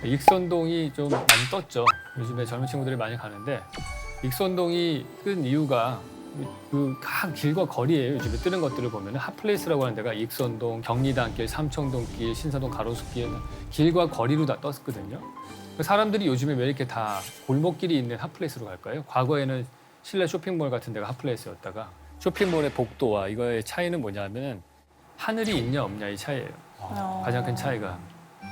익선동이 좀 많이 떴죠. 요즘에 젊은 친구들이 많이 가는데 익선동이 뜬 이유가 그 각 길과 거리에 요즘에 뜨는 것들을 보면 핫플레이스라고 하는 데가 익선동, 경리단길, 삼청동길, 신사동 가로수길 길과 거리로 다 떴거든요. 사람들이 요즘에 왜 이렇게 다 골목길이 있는 핫플레이스로 갈까요? 과거에는 실내 쇼핑몰 같은 데가 핫플레이스였다가 쇼핑몰의 복도와 이거의 차이는 뭐냐면 하늘이 있냐 없냐의 차이예요. 가장 큰 차이가.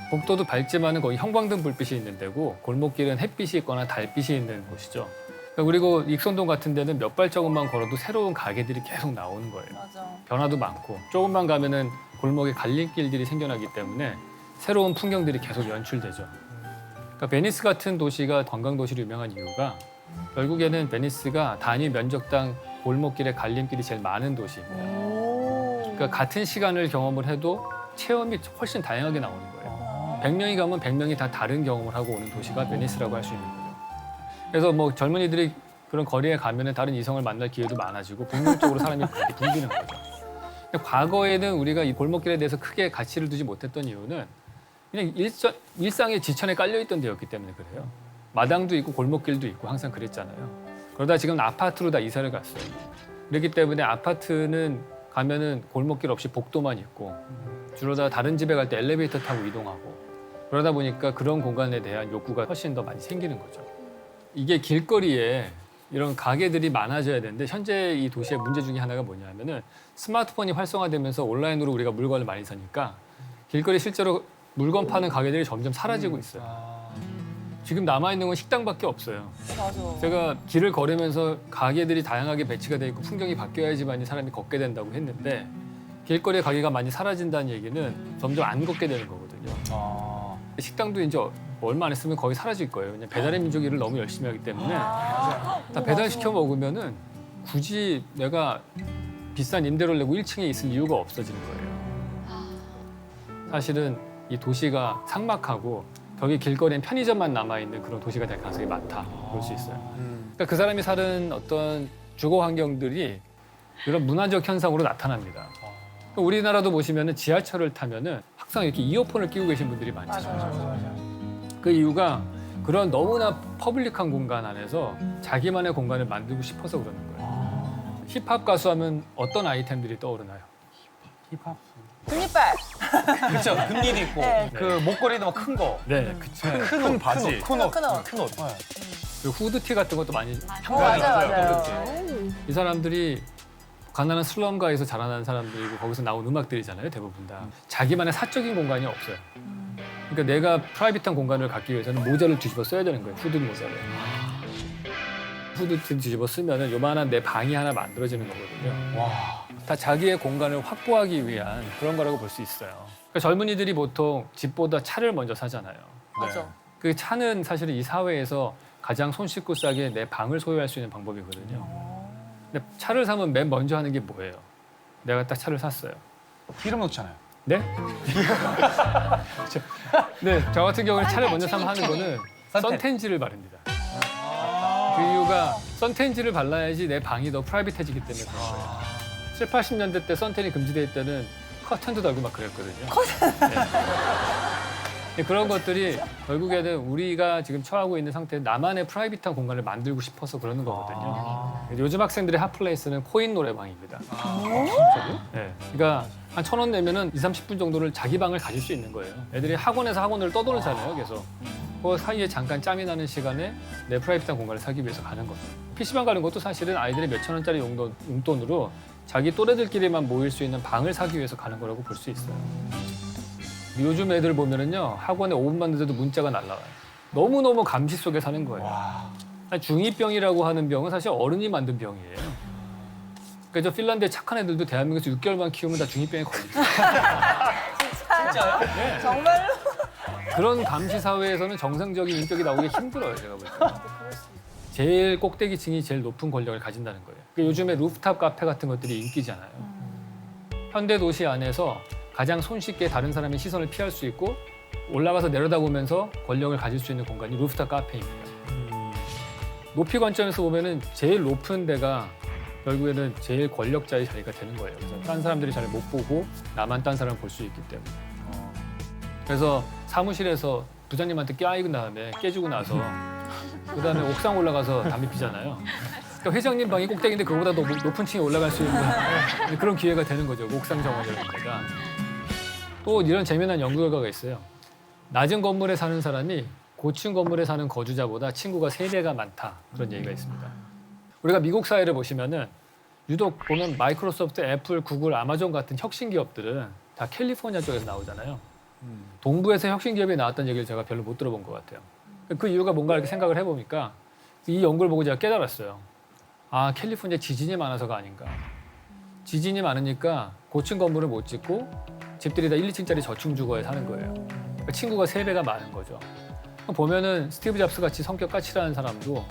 복도도 밝지만은 거기 형광등 불빛이 있는 데고 골목길은 햇빛이 있거나 달빛이 있는 곳이죠. 그리고 익선동 같은 데는 몇 발자국만 걸어도 새로운 가게들이 계속 나오는 거예요. 맞아. 변화도 많고 조금만 가면은 골목에 갈림길들이 생겨나기 때문에 새로운 풍경들이 계속 연출되죠. 그러니까 베니스 같은 도시가 관광 도시로 유명한 이유가 결국에는 베니스가 단위 면적당 골목길에 갈림길이 제일 많은 도시. 그러니까 같은 시간을 경험을 해도 체험이 훨씬 다양하게 나오는 거예요. 100명이 가면 100명이 다 다른 경험을 하고 오는 도시가 베니스라고 할 수 있는 거예요. 그래서 뭐 젊은이들이 그런 거리에 가면은 다른 이성을 만날 기회도 많아지고 긍정적으로 사람이 많이 붐비는 거죠. 근데 과거에는 우리가 이 골목길에 대해서 크게 가치를 두지 못했던 이유는 그냥 일상의 지천에 깔려있던 데였기 때문에 그래요. 마당도 있고 골목길도 있고 항상 그랬잖아요. 그러다 지금 아파트로 다 이사를 갔어요. 그렇기 때문에 아파트는 가면은 골목길 없이 복도만 있고 주로 다 다른 집에 갈 때 엘리베이터 타고 이동하고 그러다 보니까 그런 공간에 대한 욕구가 훨씬 더 많이 생기는 거죠. 이게 길거리에 이런 가게들이 많아져야 되는데 현재 이 도시의 문제 중에 하나가 뭐냐면은 스마트폰이 활성화되면서 온라인으로 우리가 물건을 많이 사니까 길거리 실제로 물건 파는 가게들이 점점 사라지고 있어요. 지금 남아있는 건 식당밖에 없어요. 맞아. 제가 길을 걸으면서 가게들이 다양하게 배치가 돼 있고 풍경이 바뀌어야지만 사람이 걷게 된다고 했는데 길거리에 가게가 많이 사라진다는 얘기는 점점 안 걷게 되는 거거든요. 식당도 이제 얼마 안 있으면 거의 사라질 거예요. 그냥 배달의 민족 일을 너무 열심히 하기 때문에 다 배달시켜 먹으면은 굳이 내가 비싼 임대료를 내고 1층에 있을 이유가 없어지는 거예요. 사실은 이 도시가 삭막하고 거기 길거리엔 편의점만 남아있는 그런 도시가 될 가능성이 많다 볼 수 있어요. 그러니까 그 사람이 사는 어떤 주거 환경들이 이런 문화적 현상으로 나타납니다. 우리나라도 보시면은 지하철을 타면은 항상 이렇게 이어폰을 끼고 계신 분들이 많잖아요. 그 이유가 그런 너무나 퍼블릭한 공간 안에서 자기만의 공간을 만들고 싶어서 그러는 거예요. 힙합 가수 하면 어떤 아이템들이 떠오르나요? 힙합. 금리빨. 그렇죠. 금리도 있고 네. 그 목걸이도 막 큰 거. 네, 그쵸. 큰 바지. 큰 옷. 큰 옷. 그리고 후드티 같은 것도 많이 맞아요. 이 사람들이 가난한 슬럼가에서 자라난 사람들이고 거기서 나온 음악들이잖아요, 대부분 다. 자기만의 사적인 공간이 없어요. 그러니까 내가 프라이빗한 공간을 갖기 위해서는 모자를 뒤집어 써야 되는 거예요, 후드 모자를. 후드티 뒤집어 쓰면은 요만한 내 방이 하나 만들어지는 거거든요. 와. 다 자기의 공간을 확보하기 위한 그런 거라고 볼 수 있어요. 그러니까 젊은이들이 보통 집보다 차를 먼저 사잖아요. 맞아. 그 차는 사실은 이 사회에서 가장 손 씻고 싸게 내 방을 소유할 수 있는 방법이거든요. 근데 차를 사면 맨 먼저 하는 게 뭐예요? 내가 딱 차를 샀어요. 기름 넣잖아요. 네? 네, 저 같은 경우는 차를 먼저 사면 하는 거는 선텐지를 바릅니다. 그 이유가 선텐지를 발라야지 내 방이 더 프라이빗해지기 때문에 그런 거예요. 7, 80년대 때 선텐이 금지돼 있다는 커튼도 달고 막 그랬거든요. 네. 그런 것들이 결국에는 우리가 지금 처하고 있는 상태에 나만의 프라이빗한 공간을 만들고 싶어서 그러는 거거든요. 요즘 학생들의 핫플레이스는 코인 노래방입니다. 진짜요? 네. 그러니까 한 1,000원 내면은 2, 30분 정도를 자기 방을 가질 수 있는 거예요. 애들이 학원에서 학원을 떠돌잖아요, 계속. 그 사이에 잠깐 짬이 나는 시간에 내 프라이빗한 공간을 사기 위해서 가는 거죠. PC방 가는 것도 사실은 아이들이 몇천 원짜리 용돈으로 자기 또래들끼리만 모일 수 있는 방을 사기 위해서 가는 거라고 볼 수 있어요. 요즘 애들 보면은요, 학원에 5분 봤는데도 문자가 날라와요. 너무너무 감시 속에 사는 거예요. 중2병이라고 하는 병은 사실 어른이 만든 병이에요. 그러니까 저 핀란드의 착한 애들도 대한민국에서 6개월만 키우면 다 중2병에 걸리죠. 진짜요? 네. 정말로? 그런 감시 사회에서는 정상적인 인격이 나오기 힘들어요, 제가 볼 때. 제일 꼭대기층이 제일 높은 권력을 가진다는 거예요. 그러니까 요즘에 루프탑 카페 같은 것들이 인기잖아요. 현대 도시 안에서 가장 손쉽게 다른 사람의 시선을 피할 수 있고 올라가서 내려다보면서 권력을 가질 수 있는 공간이 루프탑 카페입니다. 높이 관점에서 보면은 제일 높은 데가 결국에는 제일 권력자의 자리가 되는 거예요. 그래서 딴 사람들이 잘 못 보고 나만 딴 사람을 볼 수 있기 때문에. 그래서 사무실에서 부장님한테 껴안은 다음에 깨주고 나서 그다음에 옥상 올라가서 담배 피잖아요. 그러니까 회장님 방이 꼭대기인데 그거보다 더 높은 층에 올라갈 수 있는 그런 기회가 되는 거죠. 옥상 정원이라는 데가. 또 이런 재미난 연구 결과가 있어요. 낮은 건물에 사는 사람이 고층 건물에 사는 거주자보다 친구가 3배가 많다. 그런 얘기가 있습니다. 우리가 미국 사회를 보시면은 유독 보면 마이크로소프트, 애플, 구글, 아마존 같은 혁신 기업들은 다 캘리포니아 쪽에서 나오잖아요. 동부에서 혁신 기업이 나왔다는 얘기를 제가 별로 못 들어본 것 같아요. 그 이유가 뭔가 이렇게 생각을 해보니까 이 연구를 보고 제가 깨달았어요. 아, 캘리포니아 지진이 많아서가 아닌가. 지진이 많으니까 고층 건물을 못 짓고 집들이 다 1, 2층짜리 저층 주거에 사는 거예요. 그러니까 친구가 3배가 많은 거죠. 보면은 스티브 잡스 같이 성격 까칠한 사람도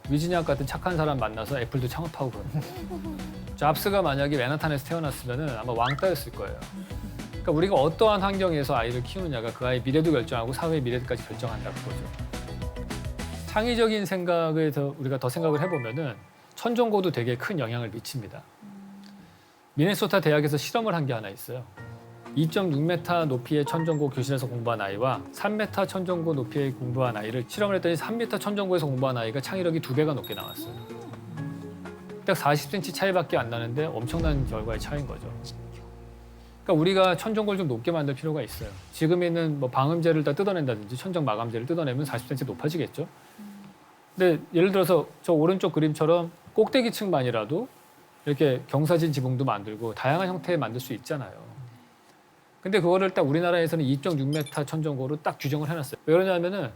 위즈니악 같은 착한 사람 만나서 애플도 창업하고 그러는 거예요. 잡스가 만약에 맨하탄에서 태어났으면 아마 왕따였을 거예요. 그러니까 우리가 어떠한 환경에서 아이를 키우느냐가 그 아이의 미래도 결정하고 사회의 미래까지 결정한다는 거죠. 창의적인 생각에 더 우리가 더 생각을 해보면은 천정고도 되게 큰 영향을 미칩니다. 미네소타 대학에서 실험을 한 게 하나 있어요. 2.6m 높이의 천정고 교실에서 공부한 아이와 3m 천정고 높이의 공부한 아이를 실험을 했더니 3m 천정고에서 공부한 아이가 창의력이 2배가 높게 나왔어요. 딱 40cm 차이밖에 안 나는데 엄청난 결과의 차이인 거죠. 그러니까 우리가 천정고를 좀 높게 만들 필요가 있어요. 지금 있는 뭐 방음재를 다 뜯어낸다든지 천정 마감재를 뜯어내면 40cm 높아지겠죠. 근데 예를 들어서 저 오른쪽 그림처럼 꼭대기층만이라도 이렇게 경사진 지붕도 만들고 다양한 형태에 만들 수 있잖아요. 근데 그거를 딱 우리나라에서는 2.6m 천정고로 딱 규정을 해놨어요. 왜 그러냐면은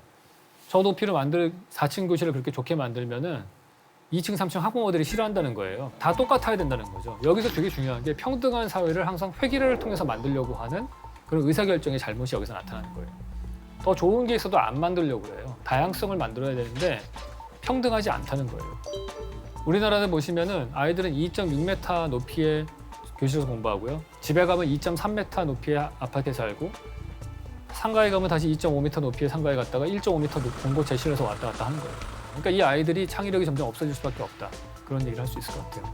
저 높이로 4층 교실을 그렇게 좋게 만들면은 2층, 3층 학부모들이 싫어한다는 거예요. 다 똑같아야 된다는 거죠. 여기서 되게 중요한 게 평등한 사회를 항상 회기를 통해서 만들려고 하는 그런 의사결정의 잘못이 여기서 나타나는 거예요. 더 좋은 게 있어도 안 만들려고 그래요. 다양성을 만들어야 되는데 평등하지 않다는 거예요. 우리나라는 보시면은 아이들은 2.6m 높이의 교실에서 공부하고요. 집에 가면 2.3m 높이의 아파트에 살고 상가에 가면 다시 2.5m 높이의 상가에 갔다가 1.5m 공고 제실에서 왔다 갔다 하는 거예요. 그러니까 이 아이들이 창의력이 점점 없어질 수밖에 없다. 그런 얘기를 할 수 있을 것 같아요.